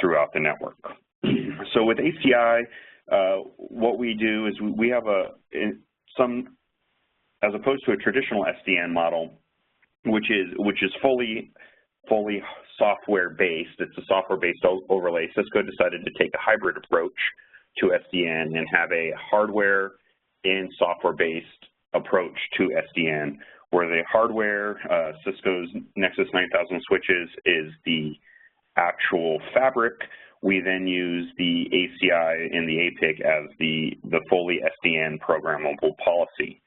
throughout the network. So with ACI, what we do is we have as opposed to a traditional SDN model, which is fully software-based. It's a software-based overlay. Cisco decided to take a hybrid approach to SDN and have a hardware and software-based approach to SDN, where the hardware, Cisco's Nexus 9000 switches, is the actual fabric. We then use the ACI and the APIC as the fully SDN programmable policy.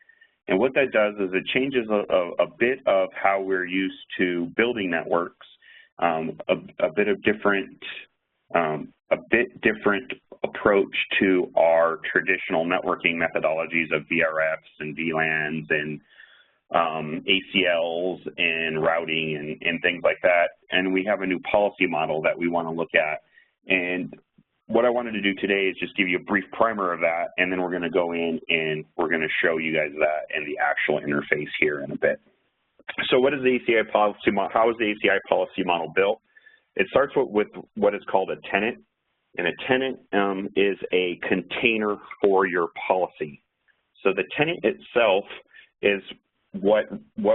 And what that does is it changes a bit of how we're used to building networks, a bit different approach to our traditional networking methodologies of VRFs and VLANs and ACLs and routing and things like that. And we have a new policy model that we want to look at. And what I wanted to do today is just give you a brief primer of that, and then we're going to go in and we're going to show you guys that and the actual interface here in a bit. So what is the ACI policy model? How is the ACI policy model built? It starts with what is called a tenant, and a tenant is a container for your policy. So the tenant itself is what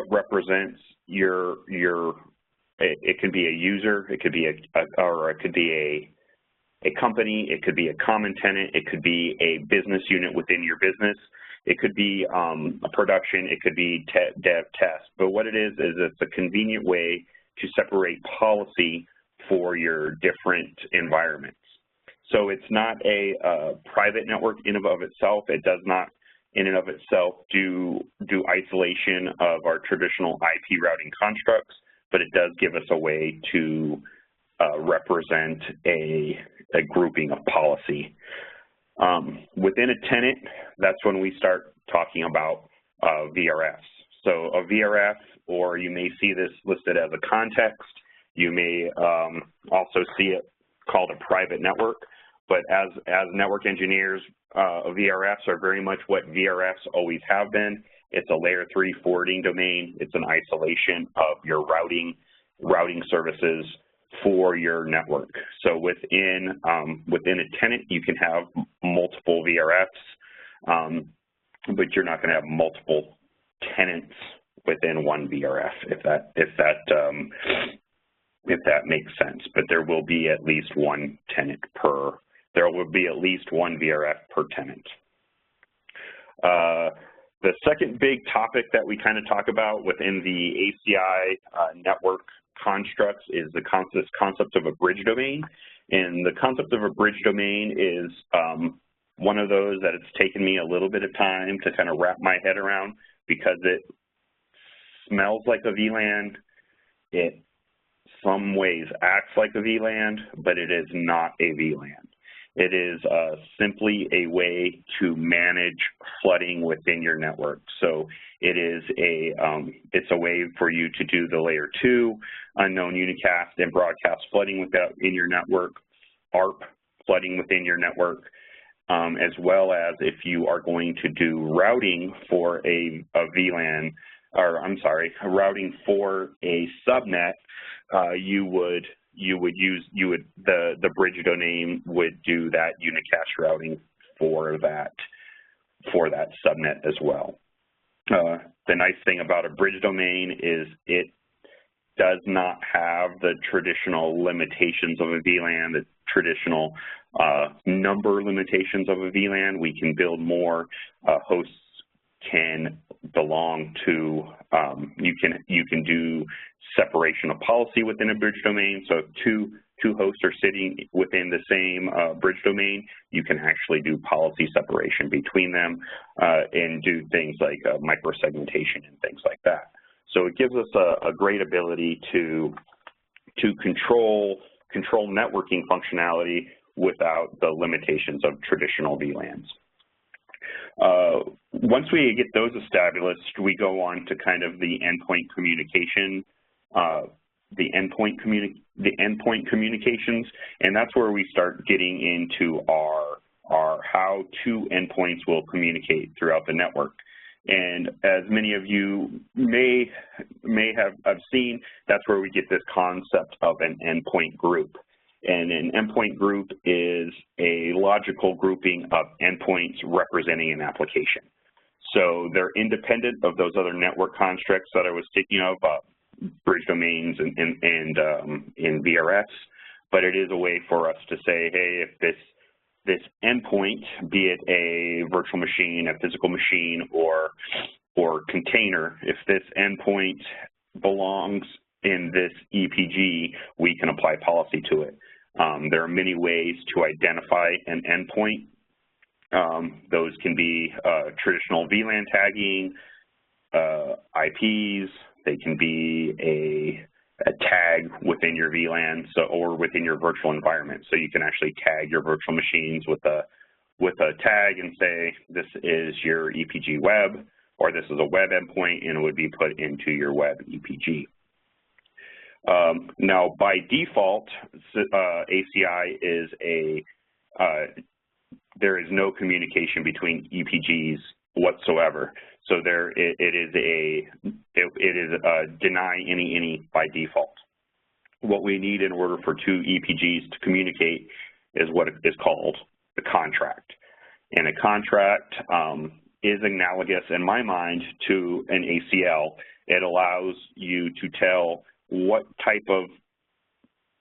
represents your it could be a user, it could be a company, it could be a common tenant, it could be a business unit within your business, it could be a production, it could be dev test. But what it is it's a convenient way to separate policy for your different environments. So it's not a private network in and of itself. It does not in and of itself do isolation of our traditional IP routing constructs, but it does give us a way to represent a grouping of policy. Within a tenant, that's when we start talking about VRFs. So a VRF, or you may see this listed as a context. You may also see it called a private network. But as network engineers, VRFs are very much what VRFs always have been. It's a layer 3 forwarding domain. It's an isolation of your routing services for your network. So within a tenant, you can have multiple VRFs, but you're not going to have multiple tenants within one VRF, if that makes sense. But there will be at least one tenant there will be at least one VRF per tenant. The second big topic that we kind of talk about within the ACI network constructs is the concept of a bridge domain. And the concept of a bridge domain is one of those that it's taken me a little bit of time to kind of wrap my head around, because it smells like a VLAN. It some ways acts like a VLAN, but it is not a VLAN. It is simply a way to manage flooding within your network. So it is it's a way for you to do the layer 2 unknown unicast and broadcast flooding in your network, ARP flooding within your network, as well as if you are going to do routing for a VLAN, or I'm sorry, routing for a subnet, the bridge domain would do that unicast routing for that subnet as well. The nice thing about a bridge domain is it does not have the traditional limitations of a VLAN, the traditional number limitations of a VLAN. We can build more. Hosts can belong to, you can do separation of policy within a bridge domain. So if two hosts are sitting within the same bridge domain, you can actually do policy separation between them and do things like micro-segmentation and things like that. So it gives us a great ability to control networking functionality without the limitations of traditional VLANs. Once we get those established, we go on to kind of the endpoint communication, the endpoint communications, and that's where we start getting into our how two endpoints will communicate throughout the network. And as many of you may have seen, that's where we get this concept of an endpoint group. And an endpoint group is a logical grouping of endpoints representing an application. So they're independent of those other network constructs that I was speaking of, bridge domains and VRFs, but it is a way for us to say, hey, if this endpoint, be it a virtual machine, a physical machine, or container, if this endpoint belongs in this EPG, we can apply policy to it. There are many ways to identify an endpoint. Those can be traditional VLAN tagging, IPs. They can be a tag within your VLAN, or within your virtual environment. So you can actually tag your virtual machines with a tag and say, this is your EPG web, or this is a web endpoint, and it would be put into your web EPG. Now, by default, ACI is there is no communication between EPGs whatsoever. So it is deny any by default. What we need in order for two EPGs to communicate is what is called a contract. And a contract is analogous, in my mind, to an ACL. It allows you to tell what type of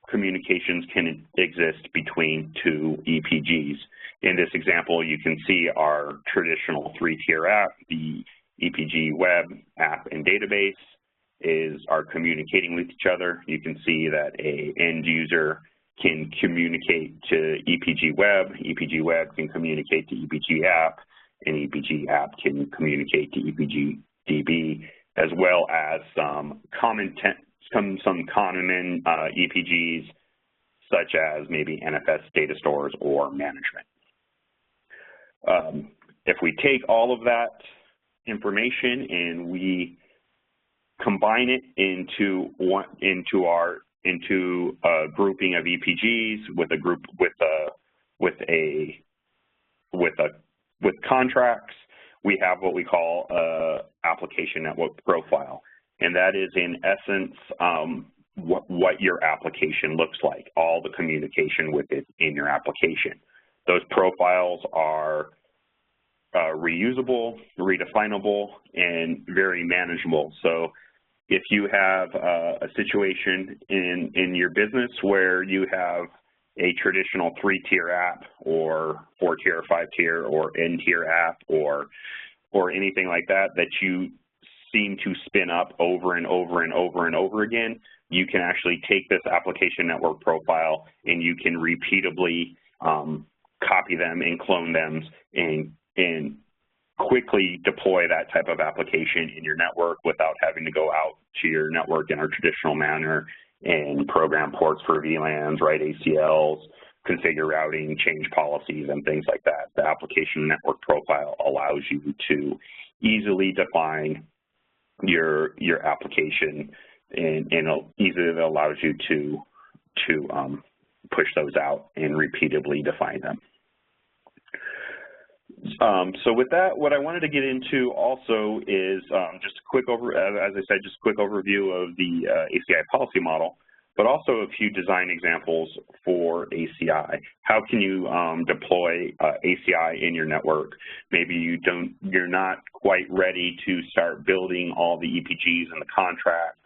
communications can exist between two EPGs. In this example, you can see our traditional three-tier app, the EPG web, app, and database are communicating with each other. You can see that an end user can communicate to EPG web can communicate to EPG app, and EPG app can communicate to EPG DB, as well as some common EPGs, such as maybe NFS data stores or management. If we take all of that information and we combine it into a grouping of EPGs with contracts, we have what we call application network profile, and that is in essence what your application looks like, all the communication with it in your application. Those profiles are reusable, redefinable, and very manageable. So if you have a situation in your business where you have a traditional three-tier app or four-tier or five-tier or N-tier app or anything like that you seem to spin up over and over and over and over again, you can actually take this application network profile and you can repeatably copy them and clone them and quickly deploy that type of application in your network without having to go out to your network in a traditional manner and program ports for VLANs, write ACLs, configure routing, change policies, and things like that. The application network profile allows you to easily define your application and easily allows you to push those out and repeatedly define them. So with that, what I wanted to get into also is just a quick quick overview of the ACI policy model, but also a few design examples for ACI. How can you deploy ACI in your network? Maybe you're not quite ready to start building all the EPGs and the contracts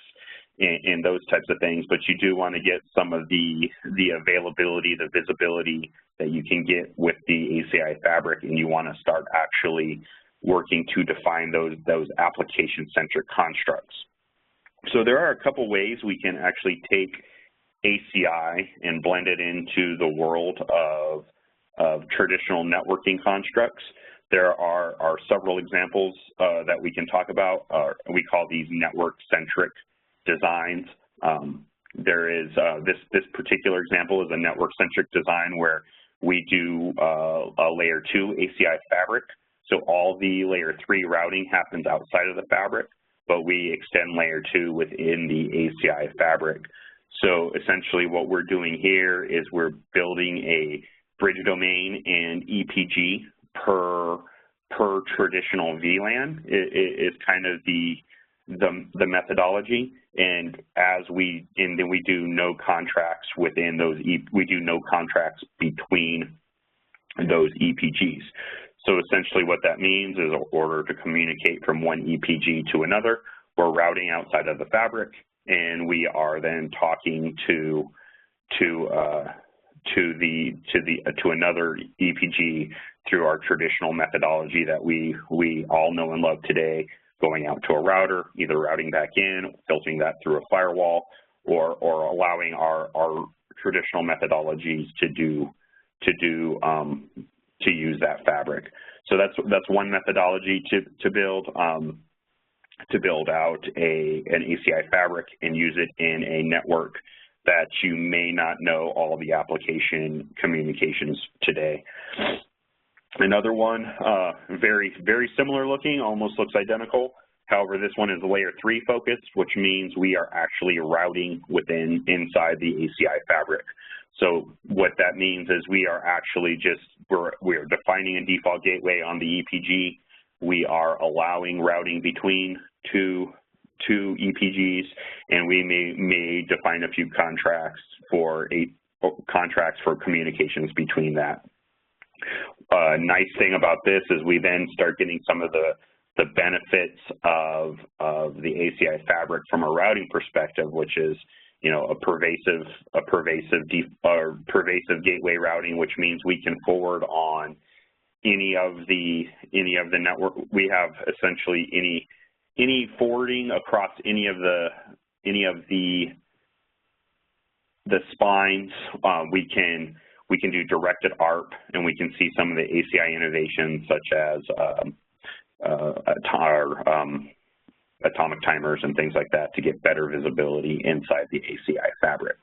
and those types of things, but you do want to get some of the availability, the visibility that you can get with the ACI fabric, and you want to start actually working to define those application-centric constructs. So there are a couple ways we can actually take ACI and blend it into the world of traditional networking constructs. There are several examples that we can talk about. We call these network-centric designs. There is this particular example is a network-centric design where we do a layer 2 ACI fabric. So all the layer 3 routing happens outside of the fabric, but we extend layer 2 within the ACI fabric. So essentially what we're doing here is we're building a bridge domain and EPG per traditional VLAN is kind of the the methodology, and then we do no contracts within those. We do no contracts between those EPGs. So essentially, what that means is, in order to communicate from one EPG to another, we're routing outside of the fabric, and we are then talking to another EPG through our traditional methodology that we all know and love today, going out to a router, either routing back in, filtering that through a firewall, or allowing our traditional methodologies to use that fabric. So that's one methodology to build out an ACI fabric and use it in a network that you may not know all the application communications today. Another one, very, very similar looking, almost looks identical. However, this one is layer 3 focused, which means we are actually routing inside the ACI fabric. So what that means is we are actually we're defining a default gateway on the EPG. We are allowing routing between two EPGs, and we may define a few contracts for communications between that. Nice thing about this is we then start getting some of the benefits of the ACI fabric from a routing perspective, which is, you know, a pervasive gateway routing, which means we can forward on any of the network. We have essentially any forwarding across any of the spines. We can do directed ARP, and we can see some of the ACI innovations, such as atomic timers and things like that, to get better visibility inside the ACI fabric.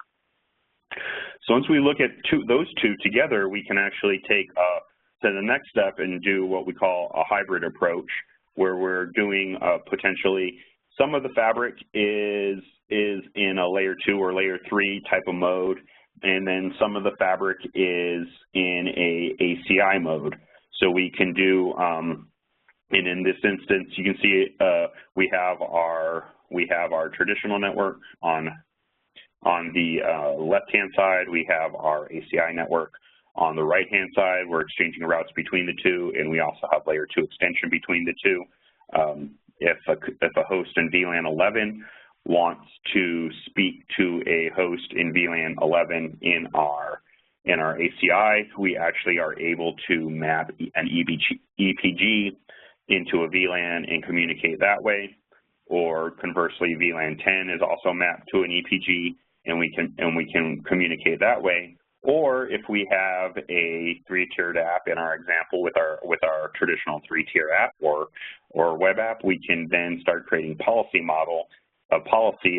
So once we look at those two together, we can actually take to the next step and do what we call a hybrid approach, where we're doing potentially some of the fabric is in a layer 2 or layer 3 type of mode, and then some of the fabric is in a ACI mode. So we can do, and in this instance, you can see we have our traditional network on the left-hand side. We have our ACI network. On the right-hand side, we're exchanging routes between the two, and we also have layer 2 extension between the two. If a host in VLAN 11 wants to speak to a host in VLAN 11 in our ACI, we actually are able to map an EPG into a VLAN and communicate that way. Or conversely, VLAN 10 is also mapped to an EPG, and we can communicate that way. Or if we have a 3-tiered app in our example with our traditional 3-tier app or web app, we can then start creating policy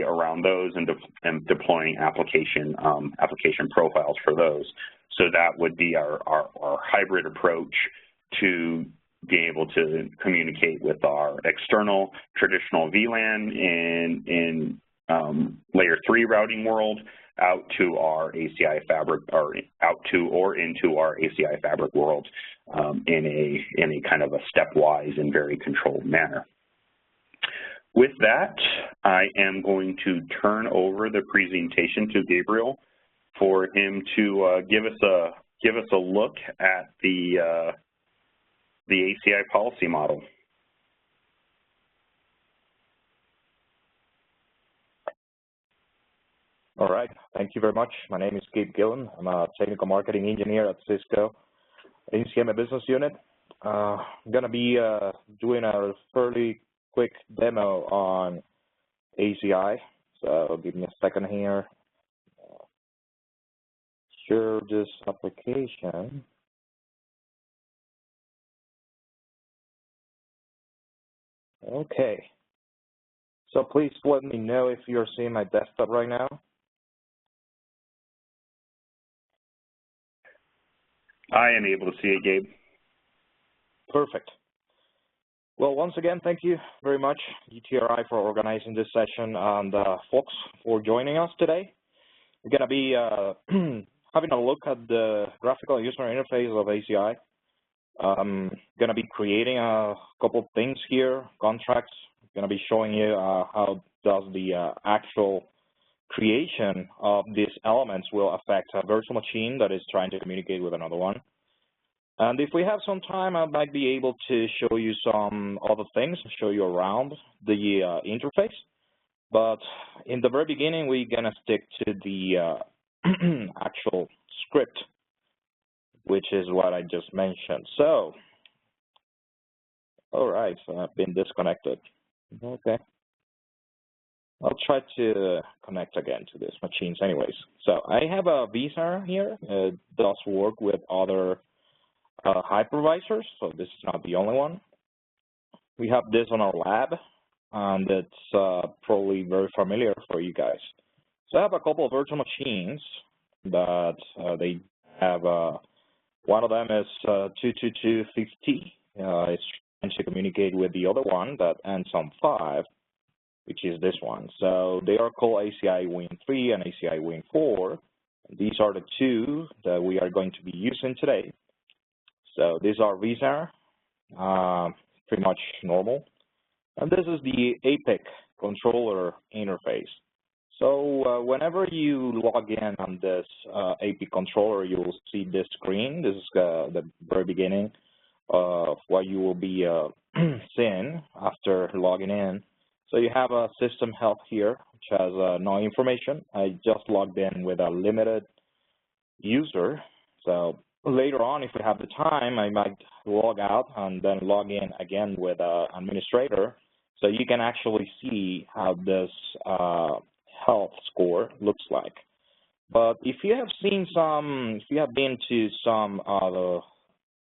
around those and deploying application profiles for those. So that would be our hybrid approach to being able to communicate with our external traditional VLAN in layer 3 routing world, out to our ACI fabric, or out to or into our ACI fabric world in a kind of a stepwise and very controlled manner. With that, I am going to turn over the presentation to Gabriel for him to give us a look at the ACI policy model. All right, thank you very much. My name is Gabe Gillen. I'm a technical marketing engineer at Cisco ACI business unit. I'm gonna be doing a fairly quick demo on ACI. So give me a second here. Share this application. Okay. So please let me know if you're seeing my desktop right now. I am able to see it, Gabe. Perfect. Well, once again, thank you very much, GTRI, for organizing this session, and folks for joining us today. We're going to be having a look at the graphical user interface of ACI. I'm going to be creating a couple things here, contracts, going to be showing you how does the actual creation of these elements will affect a virtual machine that is trying to communicate with another one. And if we have some time, I might be able to show you some other things, show you around the interface. But in the very beginning, we're going to stick to the actual script, which is what I just mentioned. So, all right, so I've been disconnected. Okay. I'll try to connect again to these machines anyways. So I have a vSAR here. It does work with other hypervisors, so this is not the only one. We have this on our lab, and it's probably very familiar for you guys. So I have a couple of virtual machines that they have. One of them is 22250. It's trying to communicate with the other one that ends on 5, which is this one. So they are called ACI Win3 and ACI Win4. These are the two that we are going to be using today. So these are vSAR, pretty much normal. And this is the APIC controller interface. So whenever you log in on this APIC controller, you will see this screen. This is the very beginning of what you will be seeing after logging in. So you have a system health here, which has no information. I just logged in with a limited user. So later on, if we have the time, I might log out and then log in again with an administrator. So you can actually see how this health score looks like. But if you have seen if you have been to some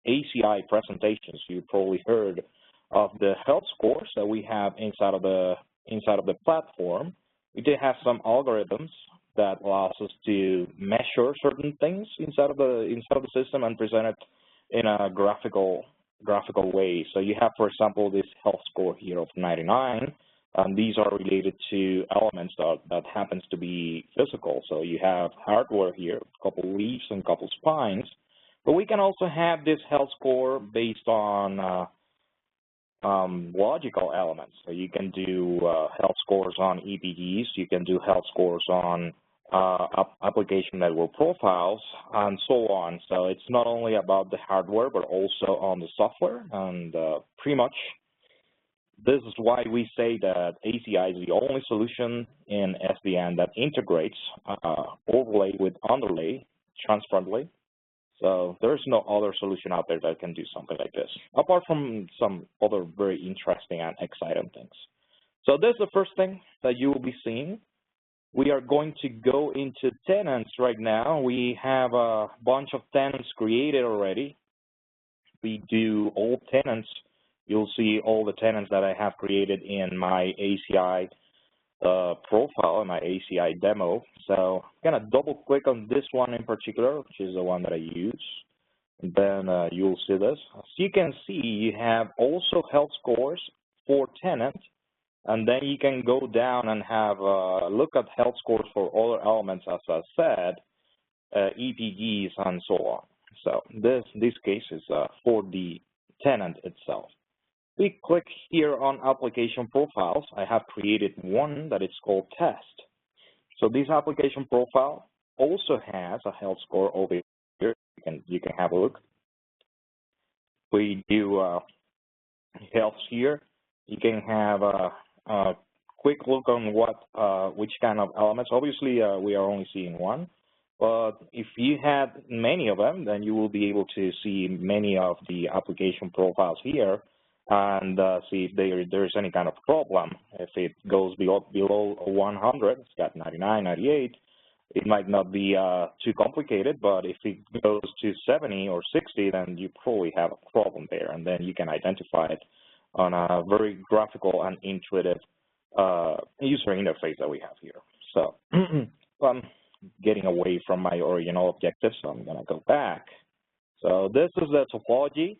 ACI presentations, you probably heard of the health scores that we have inside of the platform. We do have some algorithms that allows us to measure certain things inside of the system and present it in a graphical way. So you have, for example, this health score here of 99, and these are related to elements that happens to be physical. So you have hardware here, a couple leaves and a couple spines, but we can also have this health score based on logical elements. So you can do health scores on EPGs, you can do health scores on application network profiles, and so on. So it's not only about the hardware, but also on the software. And pretty much this is why we say that ACI is the only solution in SDN that integrates overlay with underlay transparently. So there's no other solution out there that can do something like this, apart from some other very interesting and exciting things. So this is the first thing that you will be seeing. We are going to go into tenants right now. We have a bunch of tenants created already. We do all tenants. You'll see all the tenants that I have created in my ACI profile, in my ACI demo. So I'm going to double click on this one in particular, which is the one that I use. And then you'll see this. As you can see, you have also health scores for tenants. And then you can go down and have a look at health scores for other elements, as I said, EPGs and so on. So this case is for the tenant itself. We click here on application profiles. I have created one that is called test. So this application profile also has a health score over here. You can have a look. We do health here. You can have a quick look on which kind of elements. Obviously, we are only seeing one. But if you had many of them, then you will be able to see many of the application profiles here and see if there's any kind of problem. If it goes below 100, it's got 99, 98, it might not be too complicated, but if it goes to 70 or 60, then you probably have a problem there, and then you can identify it on a very graphical and intuitive user interface that we have here. So I'm getting away from my original objective, so I'm going to go back. So this is the topology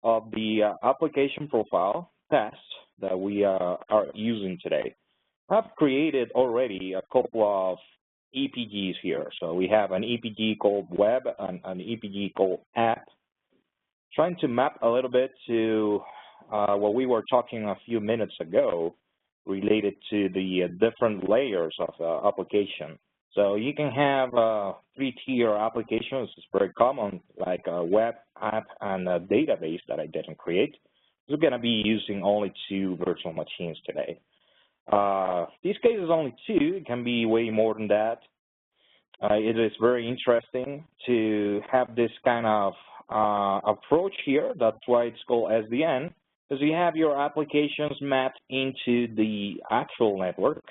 of the application profile test that we are using today. I've created already a couple of EPGs here. So we have an EPG called web and an EPG called app. Trying to map a little bit to what we were talking a few minutes ago. related to the different layers of the application. So you can have 3-tier applications. It's very common, like a web app and a database that I didn't create. We're going to be using only 2 virtual machines today. This case is only 2. It can be way more than that. It is very interesting to have this kind of approach here. That's why it's called SDN, because you have your applications mapped into the actual network.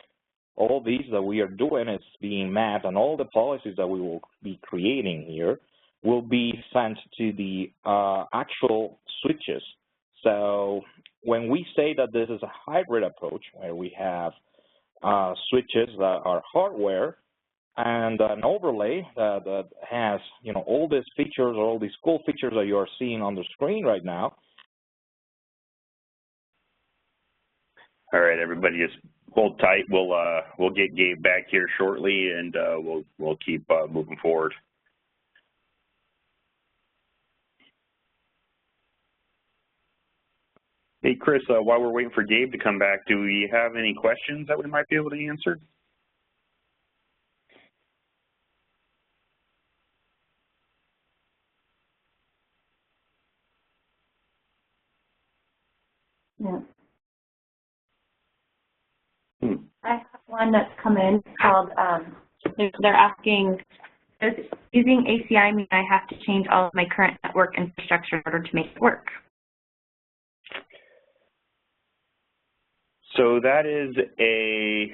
All these that we are doing is being mapped, and all the policies that we will be creating here will be sent to the actual switches. So when we say that this is a hybrid approach, where we have switches that are hardware and an overlay that has, you know, all these features, all these cool features that you are seeing on the screen right now. All right, everybody, just hold tight. We'll get Gabe back here shortly, and we'll keep moving forward. Hey, Chris, while we're waiting for Gabe to come back, do we have any questions that we might be able to answer? Yeah. I have one that's come in called, they're asking, does using ACI mean I have to change all of my current network infrastructure in order to make it work? So that is a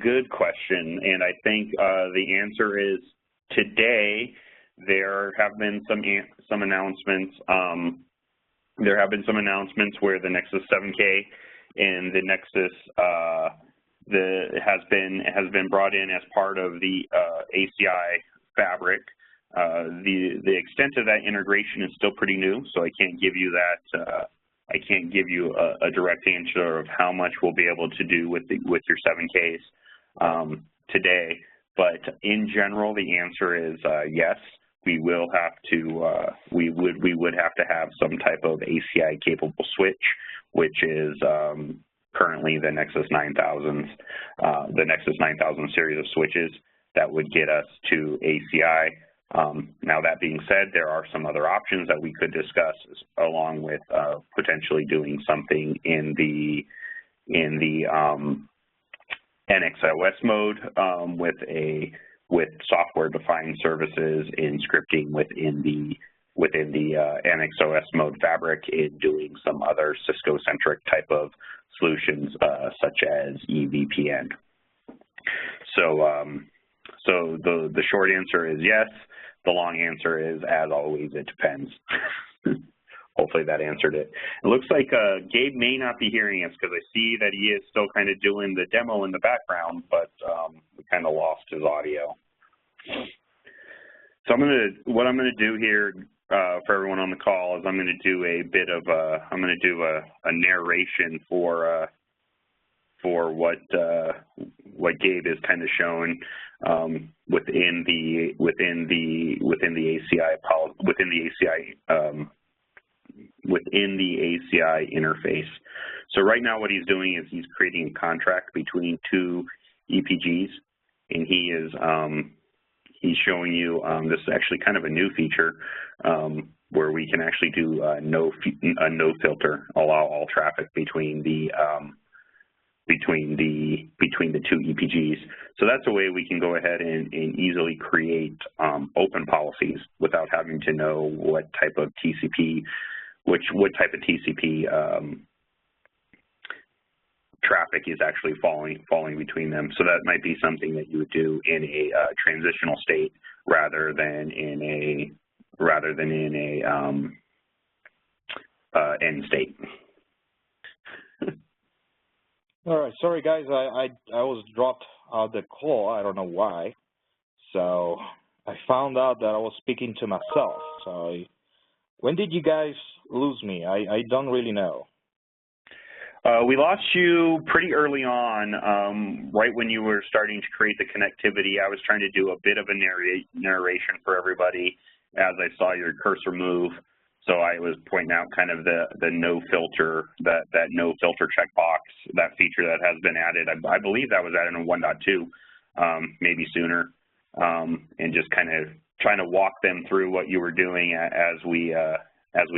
good question, and I think the answer is today there have been some announcements. There have been some announcements where the Nexus 7K and the Nexus has been brought in as part of the ACI fabric. The extent of that integration is still pretty new, so I can't give you that. I can't give you a direct answer of how much we'll be able to do with your 7Ks today. But in general, the answer is yes. We will have to. We would have to have some type of ACI capable switch, which is currently the Nexus 9000s, the Nexus 9000 series of switches that would get us to ACI. Now, that being said, there are some other options that we could discuss, along with potentially doing something in the NXOS mode with software-defined services in scripting within the NXOS mode fabric, in doing some other Cisco-centric type of solutions, such as eVPN. So the short answer is yes. The long answer is, as always, it depends. Hopefully that answered it. It looks like Gabe may not be hearing us, because I see that he is still kind of doing the demo in the background, but we kind of lost his audio. So what I'm gonna do here for everyone on the call is I'm gonna do a bit of a narration for what Gabe is kind of showing within the ACI interface. So right now, what he's doing is he's creating a contract between 2 EPGs, and he's showing you this is actually kind of a new feature where we can actually do a no filter, allow all traffic between the 2 EPGs. So that's a way we can go ahead and easily create open policies without having to know what type of TCP, what type of TCP traffic is actually falling between them. So that might be something that you would do in a transitional state rather than in a end state. All right, sorry guys, I was dropped out the call. I don't know why. So I found out that I was speaking to myself. So when did you guys lose me? I don't really know. We lost you pretty early on, right when you were starting to create the connectivity. I was trying to do a bit of a narration for everybody as I saw your cursor move. So I was pointing out kind of the no filter, that no filter checkbox, that feature that has been added. I believe that was added in 1.2, maybe sooner, and just kind of trying to walk them through what you were doing as we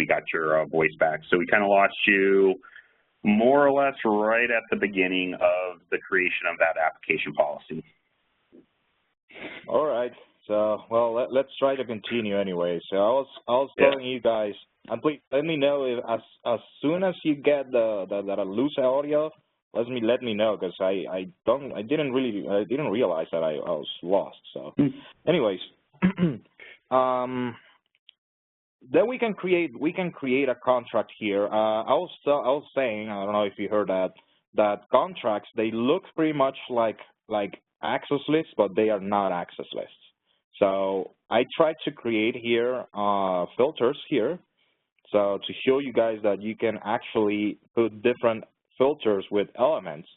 got your voice back. So we kind of lost you more or less right at the beginning of the creation of that application policy. All right. So, well, let's try to continue anyway. So I was telling you guys, and please let me know if as soon as you get the loose audio, let me know, because I didn't realize that I was lost. So, anyways, then we can create a contract here. I was saying, I don't know if you heard that contracts, they look pretty much like access lists, but they are not access lists. So I tried to create here filters here, so to show you guys that you can actually put different filters with elements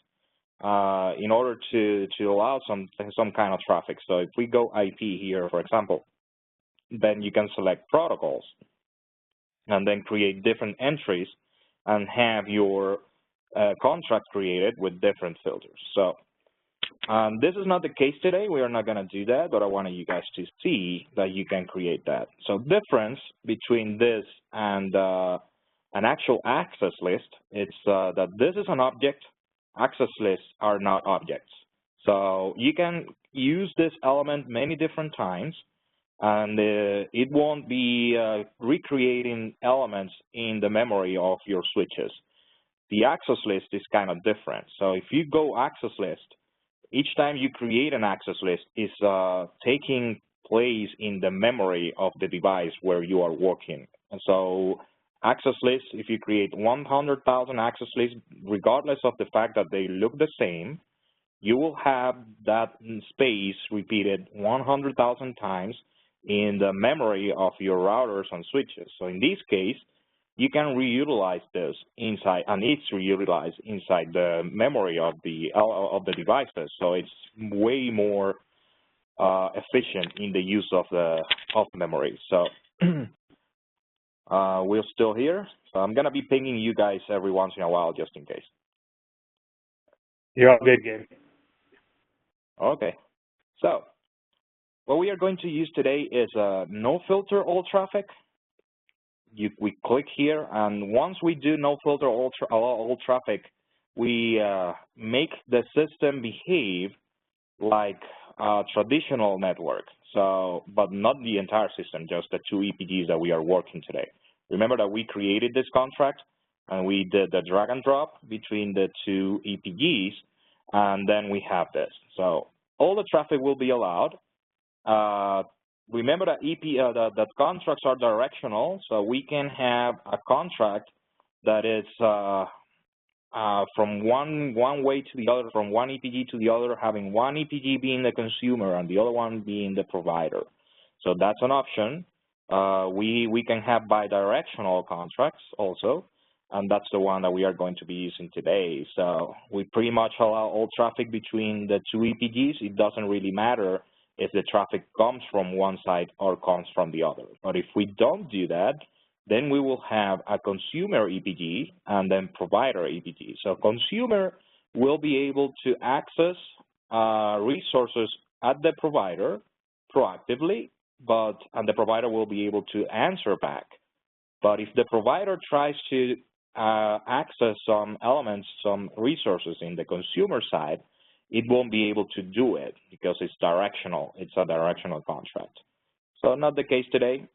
in order to allow some kind of traffic. So if we go IP here, for example, then you can select protocols and then create different entries and have your contract created with different filters. So this is not the case today. We are not going to do that, but I wanted you guys to see that you can create that. So difference between this and an actual access list, it's that this is an object. Access lists are not objects. So you can use this element many different times, and it won't be recreating elements in the memory of your switches. The access list is kind of different. So if you go access list, each time you create an access list is taking place in the memory of the device where you are working. And so access lists, if you create 100,000 access lists, regardless of the fact that they look the same, you will have that space repeated 100,000 times in the memory of your routers and switches. So in this case, you can reutilize this inside, and it's reutilized inside the memory of the devices. So it's way more efficient in the use of the memory. So we're still here. So I'm gonna be pinging you guys every once in a while, just in case. You're all good, Gabe. Okay. So what we are going to use today is no filter all traffic. We click here, and once we do no filter all traffic, we make the system behave like a traditional network. So, but not the entire system, just the two EPGs that we are working today. Remember that we created this contract, and we did the drag and drop between the two EPGs, and then we have this. So all the traffic will be allowed. Remember that that contracts are directional, so we can have a contract that is from one way to the other, from one EPG to the other, having one EPG being the consumer and the other one being the provider. So that's an option. We can have bidirectional contracts also, and that's the one that we are going to be using today. So we pretty much allow all traffic between the two EPGs. It doesn't really matter if the traffic comes from one side or comes from the other. But if we don't do that, then we will have a consumer EPG and then provider EPG. So consumer will be able to access resources at the provider proactively, and the provider will be able to answer back. But if the provider tries to access some elements, some resources in the consumer side, it won't be able to do it because it's directional. It's a directional contract. So not the case today.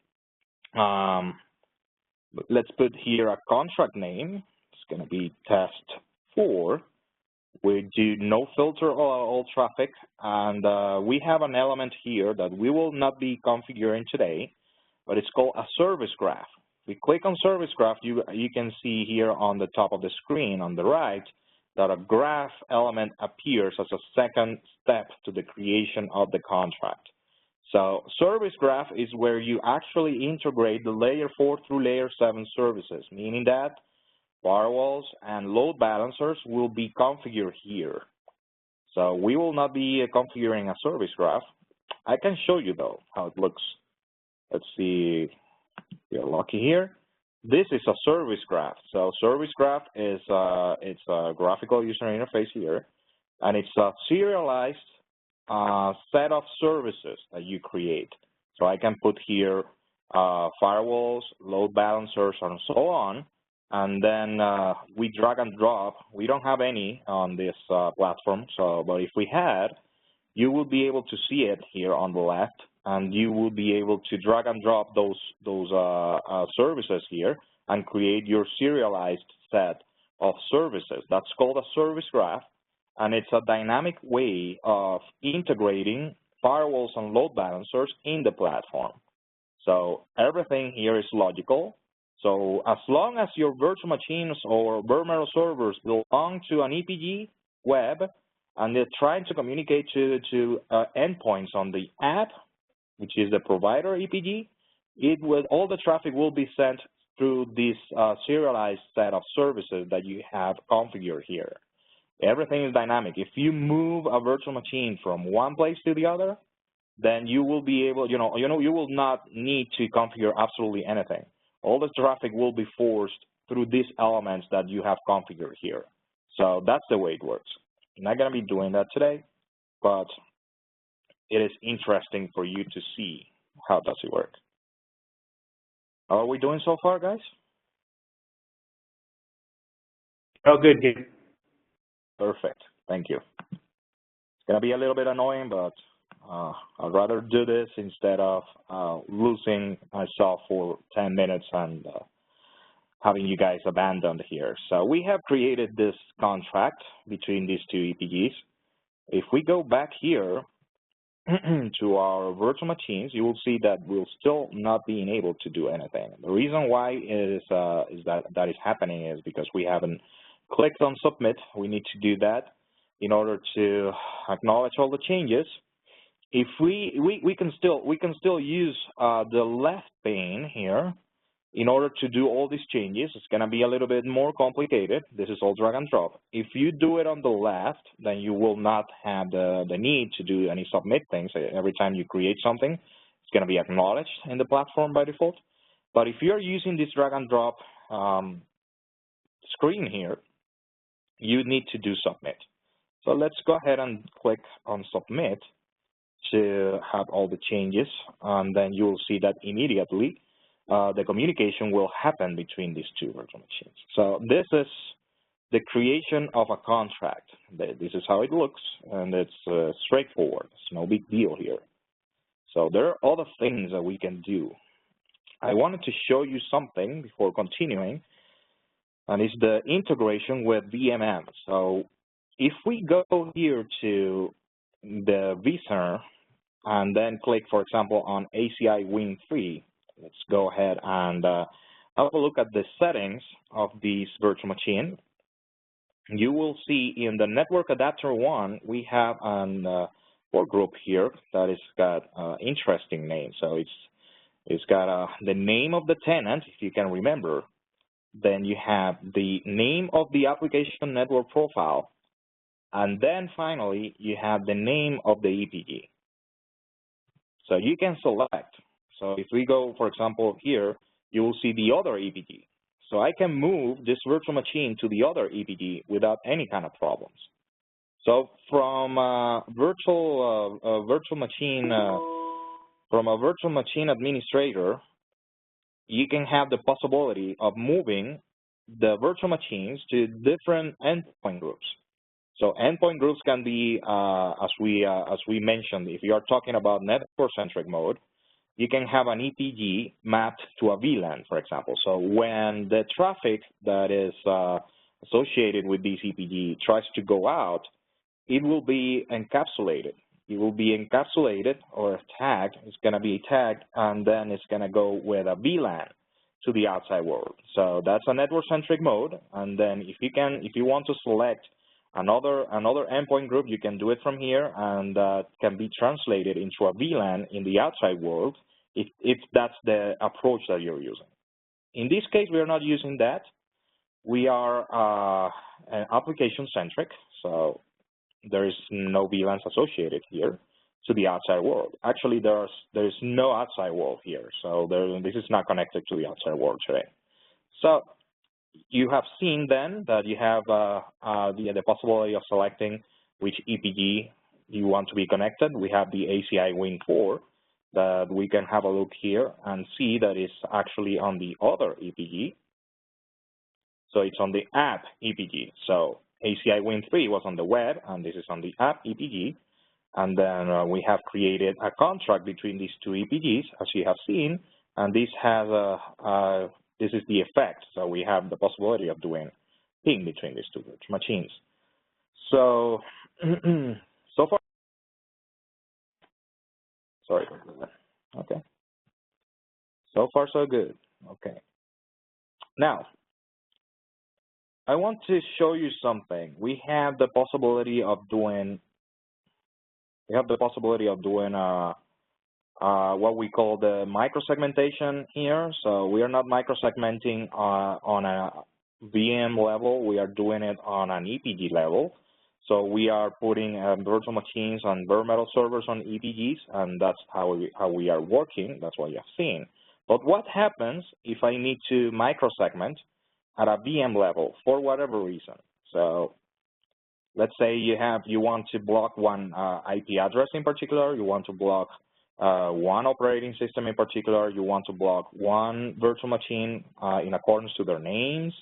Let's put here a contract name. It's going to be test 4. We do no filter all traffic, and we have an element here that we will not be configuring today, but it's called a service graph. If we click on service graph, you can see here on the top of the screen on the right that a graph element appears as a second step to the creation of the contract. So service graph is where you actually integrate the layer 4 through layer 7 services, meaning that firewalls and load balancers will be configured here. So we will not be configuring a service graph. I can show you though how it looks. Let's see, we're lucky here. This is a service graph. So service graph is it's a graphical user interface here, and it's a serialized set of services that you create. So I can put here firewalls, load balancers, and so on, and then we drag and drop. We don't have any on this platform, but if we had, you will be able to see it here on the left, and you will be able to drag and drop those services here and create your serialized set of services. That's called a service graph, and it's a dynamic way of integrating firewalls and load balancers in the platform. So everything here is logical. So as long as your virtual machines or bare metal servers belong to an EPG web, and they're trying to communicate to endpoints on the app, which is the provider EPG, all the traffic will be sent through this serialized set of services that you have configured here. Everything is dynamic. If you move a virtual machine from one place to the other, then you will be able, you will not need to configure absolutely anything. All the traffic will be forced through these elements that you have configured here. So that's the way it works. I'm not going to be doing that today, but it is interesting for you to see how does it work. How are we doing so far, guys? Oh, good, Gabe. Perfect. Thank you. It's going to be a little bit annoying, but I'd rather do this instead of losing myself for 10 minutes and having you guys abandoned here. So we have created this contract between these two EPGs. If we go back here to our virtual machines, you will see that we'll still not being able to do anything. The reason why is that is happening is because we haven't clicked on submit. We need to do that in order to acknowledge all the changes. If we can still use the left pane here in order to do all these changes. It's going to be a little bit more complicated. This is all drag and drop. If you do it on the left, then you will not have the need to do any submit things. Every time you create something, it's going to be acknowledged in the platform by default. But if you're using this drag and drop screen here, you need to do submit. So let's go ahead and click on submit to have all the changes, and then you will see that immediately the communication will happen between these two virtual machines. So this is the creation of a contract. This is how it looks, and it's straightforward. It's no big deal here. So there are other things that we can do. I wanted to show you something before continuing, and it's the integration with VMM. So if we go here to the vCenter and then click, for example, on ACI Win3, let's go ahead and have a look at the settings of this virtual machine. You will see in the network adapter 1, we have an work group here that has got an interesting name. So it's got the name of the tenant, if you can remember. Then you have the name of the application network profile. And then finally, you have the name of the EPG. So you can select. So if we go, for example, here, you will see the other EPG. So I can move this virtual machine to the other EPG without any kind of problems. So from a virtual machine administrator, you can have the possibility of moving the virtual machines to different endpoint groups. So endpoint groups can be, as we mentioned, if you are talking about network-centric mode, you can have an EPG mapped to a VLAN, for example. So when the traffic that is associated with this EPG tries to go out, it will be encapsulated. It will be encapsulated or tagged. It's going to be tagged, and then it's going to go with a VLAN to the outside world. So that's a network-centric mode. And then if you want to select another endpoint group, you can do it from here, and can be translated into a VLAN in the outside world if that's the approach that you're using. In this case, we are not using that. We are application-centric, so there is no VLANs associated here to the outside world. Actually, there's no outside world here, so this is not connected to the outside world today. So you have seen then that you have the possibility of selecting which EPG you want to be connected. We have the ACI Wing 4 that we can have a look here and see that it's actually on the other EPG. So it's on the app EPG. So ACI Wing 3 was on the web, and this is on the app EPG. And then we have created a contract between these two EPGs, as you have seen, and this has this is the effect. So we have the possibility of doing ping between these two machines. So so far, sorry. Okay. So far, so good. Okay. Now, I want to show you something. We have the possibility of doing. What we call the micro-segmentation here. So we are not micro-segmenting on a VM level. We are doing it on an EPG level. So we are putting virtual machines on bare metal servers on EPGs, and that's how we are working. That's what you have seen. But what happens if I need to micro-segment at a VM level for whatever reason? So let's say you want to block one IP address in particular, you want to block one operating system in particular, you want to block one virtual machine in accordance to their names,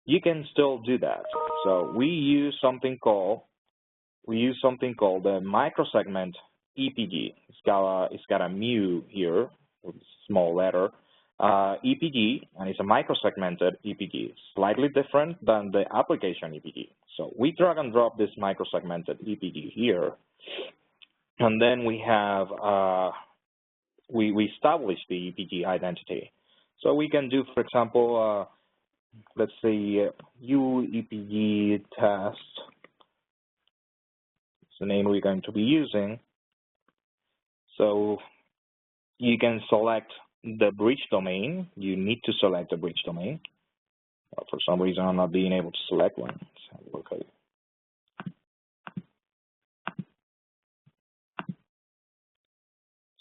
you can still do that. So we use something called the microsegment EPG. It's got a mu here with a small letter. EPG, and it's a microsegmented EPG, slightly different than the application EPG. So we drag and drop this microsegmented EPG here, and then we have we establish the EPG identity. So we can do, for example, let's say UEPG test. It's the name we're going to be using. So you can select the bridge domain. You need to select the bridge domain. For some reason, I'm not being able to select one. Let's have a look at it.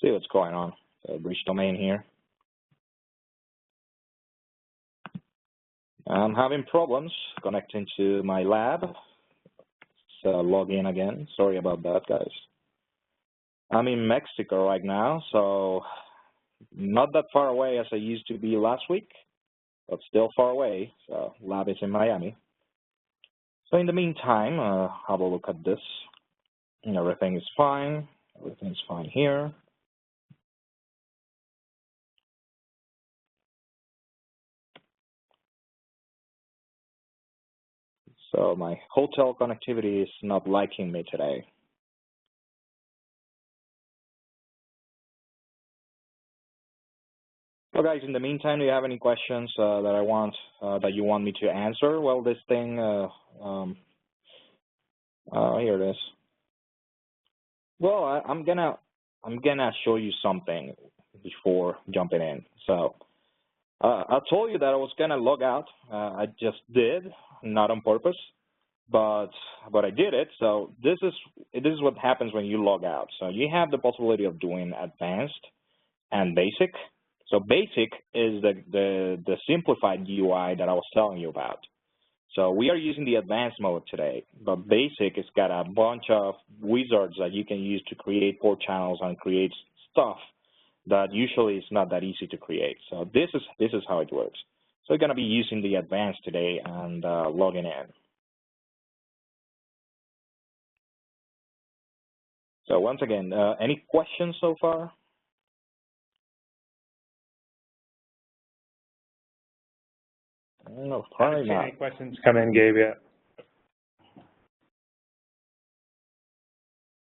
See what's going on. The bridge domain here. I'm having problems connecting to my lab. So log in again. Sorry about that, guys. I'm in Mexico right now, so not that far away as I used to be last week, but still far away. So lab is in Miami. So in the meantime, have a look at this. And everything is fine. Everything's fine here. So my hotel connectivity is not liking me today. So guys, in the meantime, do you have any questions that you want me to answer? Well, this thing, here it is. Well, I'm gonna show you something before jumping in. So I told you that I was gonna log out. I just did, not on purpose, but I did it. So this is what happens when you log out. So you have the possibility of doing advanced and basic. So basic is the simplified UI that I was telling you about. So we are using the advanced mode today, but basic has got a bunch of wizards that you can use to create port channels and create stuff that usually is not that easy to create. So this is how it works. So we're going to be using the advanced today and logging in. So once again, any questions so far? No, probably not. Any questions come in, Gabe, yet?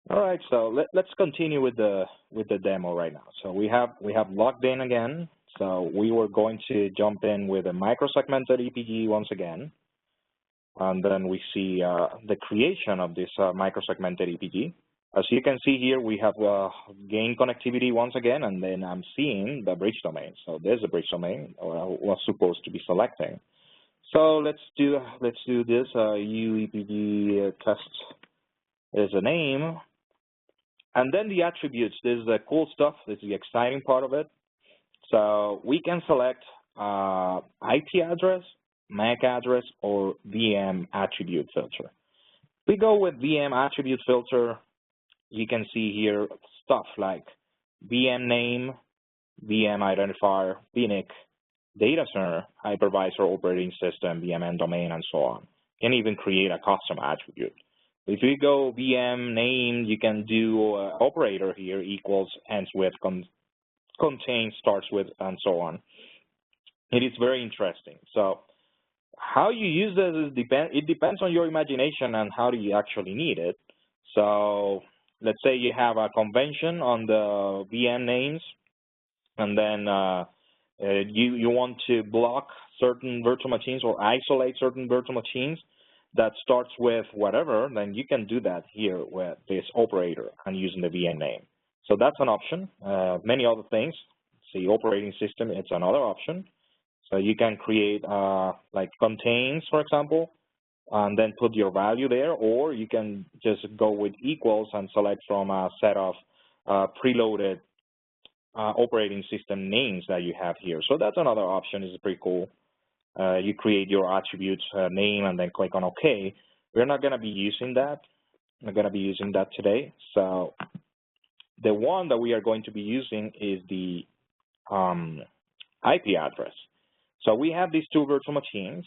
All right, so let's continue with the demo right now. So we have logged in again. So we were going to jump in with a micro-segmented EPG once again, and then we see the creation of this micro-segmented EPG. As you can see here, we have gained connectivity once again, and then I'm seeing the bridge domain. So there's a bridge domain I was supposed to be selecting. So let's do this. UEPG test is a name, and then the attributes. This is the cool stuff. This is the exciting part of it. So we can select IP address, MAC address, or VM attribute filter. If we go with VM attribute filter, you can see here stuff like VM name, VM identifier, VNIC, data center, hypervisor, operating system, VMN domain, and so on. You can even create a custom attribute. If you go VM name, you can do operator here equals, ends with, contains, starts with, and so on. It is very interesting. So how you use this is it depends on your imagination and how do you actually need it. So let's say you have a convention on the VM names, and then you want to block certain virtual machines or isolate certain virtual machines that starts with whatever, then you can do that here with this operator and using the VM name. So that's an option. Many other things. See, operating system, it's another option. So you can create like contains, for example, and then put your value there, or you can just go with equals and select from a set of preloaded operating system names that you have here. So that's another option. It's pretty cool. You create your attributes name and then click on OK. We're not going to be using that. I'm not going to be using that today. So the one that we are going to be using is the IP address. So we have these two virtual machines.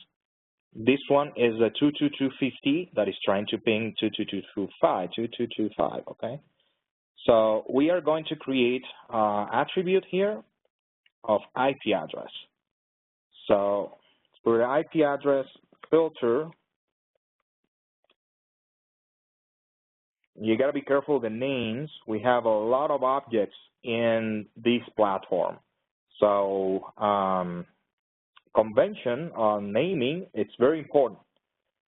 This one is a 222.50 that is trying to ping 222.5, okay? So we are going to create an attribute here of IP address. So for the IP address filter, you got to be careful of the names. We have a lot of objects in this platform. So convention on naming, it's very important.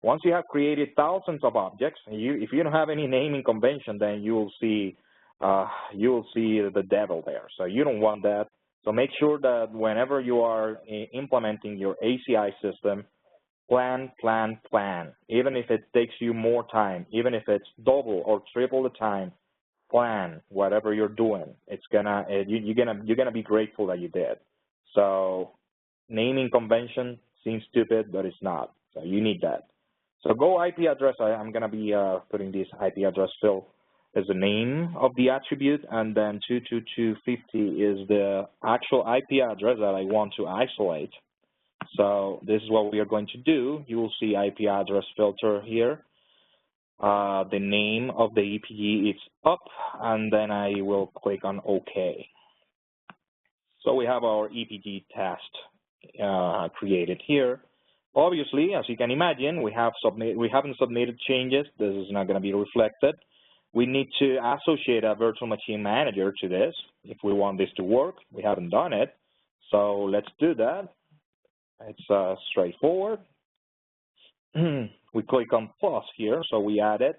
Once you have created thousands of objects, if you don't have any naming convention, then you will see the devil there. So you don't want that. So make sure that whenever you are implementing your ACI system, plan. Even if it takes you more time, even if it's double or triple the time, plan whatever you're doing. It's you're gonna be grateful that you did. So naming convention seems stupid, but it's not. So you need that. So go IP address. I'm gonna be putting this IP address fill as the name of the attribute, and then 222.50 is the actual IP address that I want to isolate. So this is what we are going to do. You will see IP address filter here. The name of the EPG is up, and then I will click on OK. So we have our EPG test created here. Obviously, as you can imagine, we haven't submitted changes. This is not going to be reflected. We need to associate a virtual machine manager to this if we want this to work. We haven't done it, so let's do that. It's straightforward. We click on plus here, so we add it,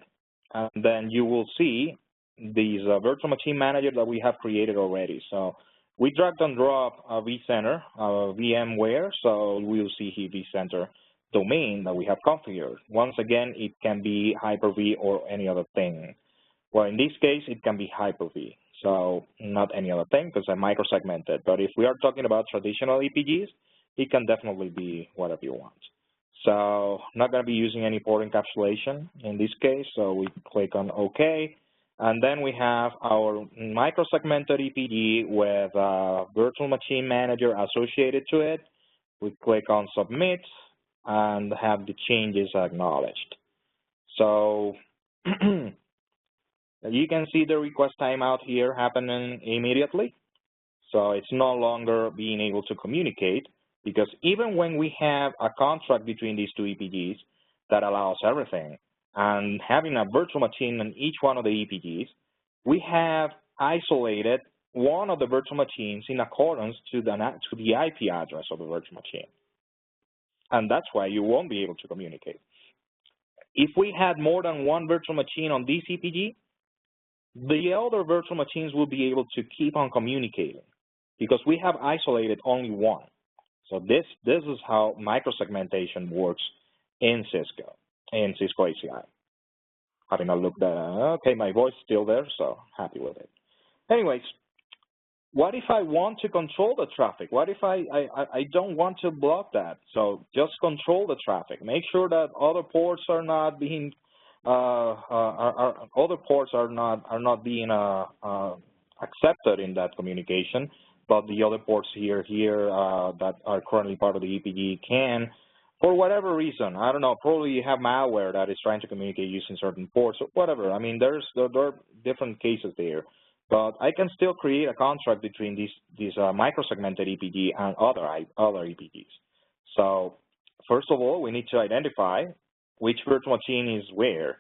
and then you will see these virtual machine manager that we have created already. So we drag and drop a vCenter, VMware, so we'll see here vCenter domain that we have configured. Once again, it can be Hyper-V or any other thing. Well, in this case, it can be Hyper-V, so not any other thing because I'm micro-segmented. But if we are talking about traditional EPGs, it can definitely be whatever you want. So not going to be using any port encapsulation in this case, so we click on OK. And then we have our micro-segmented EPG with a virtual machine manager associated to it. We click on Submit and have the changes acknowledged. So you can see the request timeout here happening immediately. So it's no longer being able to communicate, because even when we have a contract between these two EPGs that allows everything, and having a virtual machine in each one of the EPGs, we have isolated one of the virtual machines in accordance to the IP address of the virtual machine. And that's why you won't be able to communicate. If we had more than one virtual machine on this EPG, the other virtual machines will be able to keep on communicating because we have isolated only one. So this is how micro-segmentation works in Cisco ACI. Having a look that, okay, my voice is still there, so happy with it. Anyways, what if I want to control the traffic? What if I don't want to block that? So just control the traffic. Make sure that other ports are not being other ports are not being accepted in that communication, but the other ports here that are currently part of the EPG can, for whatever reason, I don't know, probably you have malware that is trying to communicate using certain ports or whatever. I mean, there are different cases there, but I can still create a contract between these micro-segmented EPG and other EPGs. So first of all, we need to identify which virtual machine is where,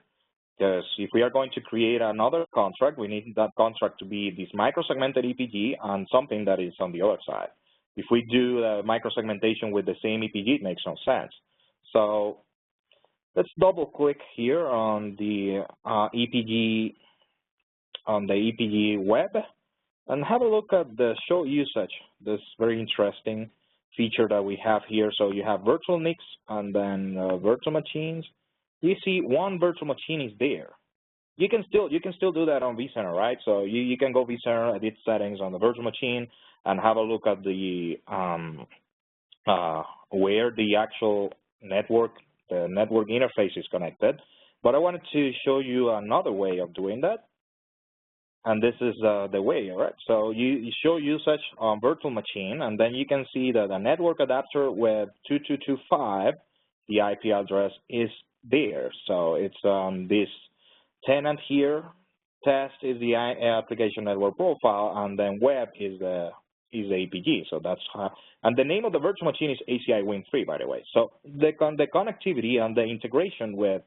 because if we are going to create another contract, we need that contract to be this micro-segmented EPG and something that is on the other side. If we do micro-segmentation with the same EPG, it makes no sense. So let's double-click here on the EPG web and have a look at the show usage. This very interesting feature that we have here. So you have virtual NICs and then virtual machines. You see one virtual machine is there. You can still do that on vCenter, right? So you can go vCenter, edit settings on the virtual machine, and have a look at the where the actual network interface is connected. But I wanted to show you another way of doing that. And this is the way, all right? So you show usage on virtual machine, and then you can see that the network adapter with 2225, the IP address is there. So it's this tenant here, test is the application network profile, and then web is the APG. So that's how, and the name of the virtual machine is ACI Win3, by the way. So the connectivity and the integration with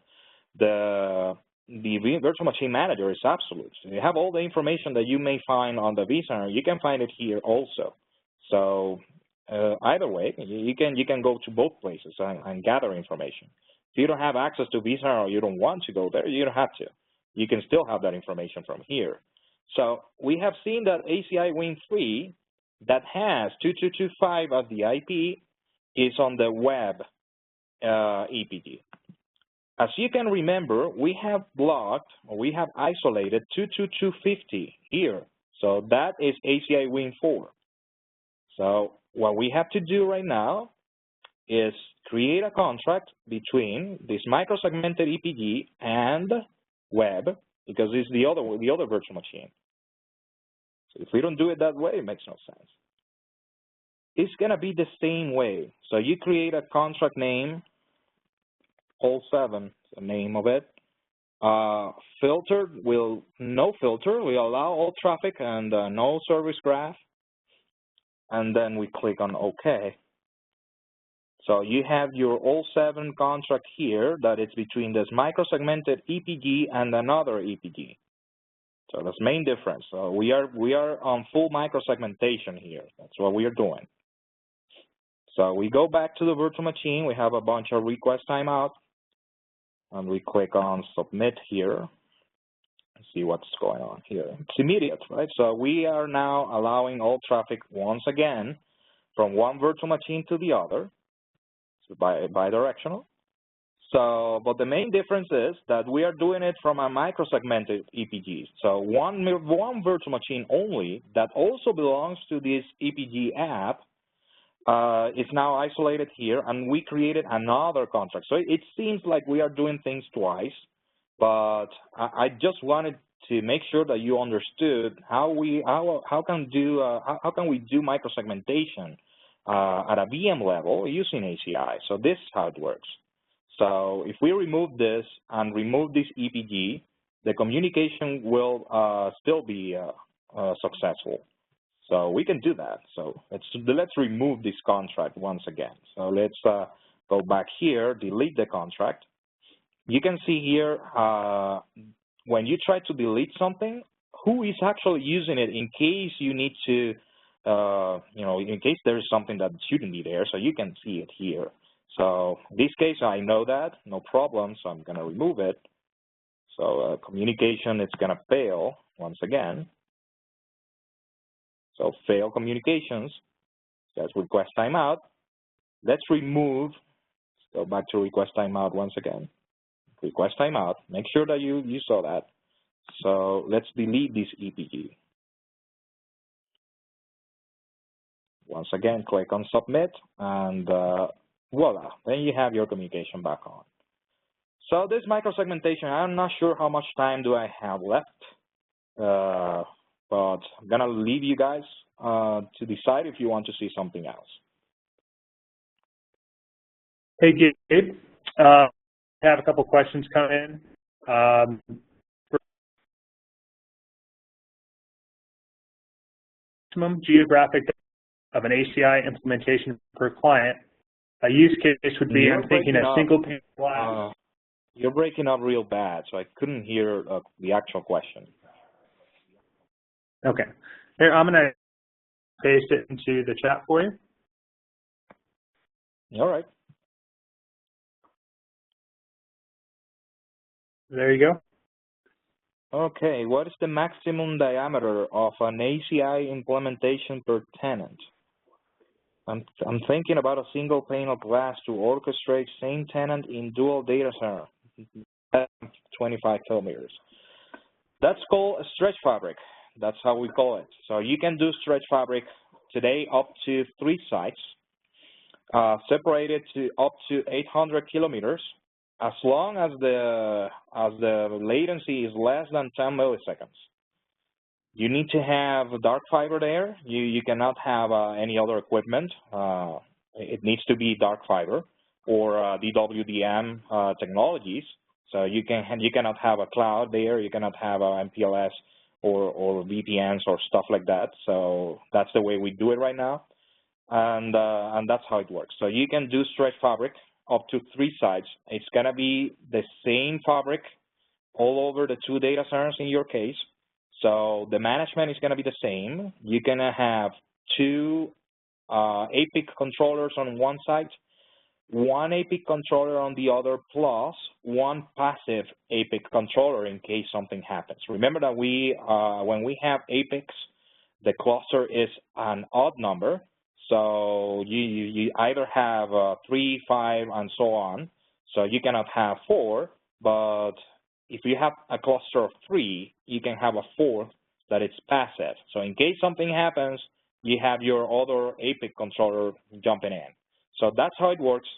the virtual machine manager is absolute. So you have all the information that you may find on the vCenter, you can find it here also. So either way, you can go to both places and gather information. If you don't have access to vCenter or you don't want to go there, you don't have to. You can still have that information from here. So we have seen that ACI Win3 that has 2225 as the IP is on the web EPG. As you can remember, we have blocked, or we have isolated 22250 here. So that is ACI Win4. So what we have to do right now is create a contract between this micro-segmented EPG and web, because it's the other virtual machine. So if we don't do it that way, it makes no sense. It's going to be the same way. So you create a contract name, all 7, the name of it. Filtered will no filter. We allow all traffic and no service graph. And then we click on OK. So you have your all 7 contract here that is between this micro-segmented EPG and another EPG. So that's the main difference. So we are on full micro-segmentation here. That's what we are doing. So we go back to the virtual machine. We have a bunch of request timeout. And we click on submit here and see what's going on here. It's immediate, right? So we are now allowing all traffic once again from one virtual machine to the other, so bidirectional. So, but the main difference is that we are doing it from a micro-segmented EPG. So one virtual machine only that also belongs to this EPG app is now isolated here, and we created another contract. So it seems like we are doing things twice, but I just wanted to make sure that you understood how can we do micro-segmentation at a VM level using ACI. So this is how it works. So if we remove this and remove this EPG, the communication will still be successful. So we can do that. So let's remove this contract once again. So let's go back here, delete the contract. You can see here when you try to delete something, who is actually using it in case you need to, in case there is something that shouldn't be there. So you can see it here. So in this case, I know that, no problem. So I'm going to remove it. So communication is going to fail once again. So fail communications, that's request timeout. Let's remove, go back to request timeout once again. Request timeout, make sure that you saw that. So let's delete this EPG. Once again, click on Submit, and voila, then you have your communication back on. So this micro-segmentation, I'm not sure how much time do I have left, but I'm going to leave you guys to decide if you want to see something else. Hey, Gabe. I have a couple questions come in. Maximum geographic of an ACI implementation per client. A use case would be, I'm thinking a single pane of glass. You're breaking up real bad, so I couldn't hear the actual question. Okay. Here, I'm going to paste it into the chat for you. All right. There you go. Okay, what is the maximum diameter of an ACI implementation per tenant? I'm thinking about a single pane of glass to orchestrate same tenant in dual data center, 25 kilometers. That's called a stretch fabric. That's how we call it. So you can do stretch fabric today up to 3 sites, separated to up to 800 kilometers, as long as the latency is less than 10 milliseconds. You need to have dark fiber there. You cannot have any other equipment. It needs to be dark fiber or DWDM technologies. So you cannot have a cloud there. You cannot have a MPLS or VPNs or stuff like that. So that's the way we do it right now, and that's how it works. So you can do stretch fabric up to 3 sites. It's gonna be the same fabric all over the 2 data centers in your case. So the management is going to be the same. You're going to have 2 APIC controllers on one side, 1 APIC controller on the other, plus 1 passive APIC controller in case something happens. Remember that when we have APICs, the cluster is an odd number. So you either have 3, 5, and so on. So you cannot have 4, but if you have a cluster of 3, you can have a 4th that is passive. So in case something happens, you have your other APIC controller jumping in. So that's how it works.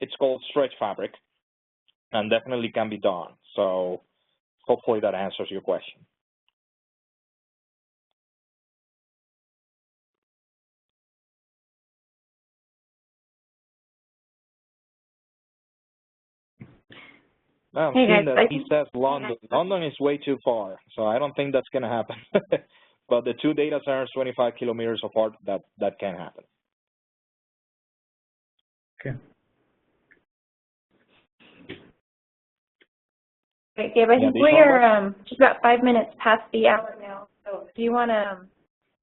It's called stretch fabric, and definitely can be done. So hopefully that answers your question. I'm seeing that he says London. London is way too far, so I don't think that's going to happen. But the 2 data centers 25 kilometers apart, that can happen. Okay. Okay, Gabe, I think we're just about 5 minutes past the hour now. So do you want to,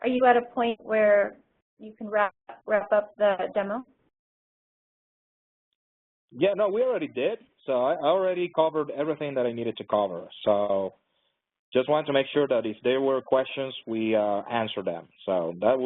are you at a point where you can wrap up the demo? Yeah, no, we already did. So I already covered everything that I needed to cover. So just wanted to make sure that if there were questions, we answer them. So that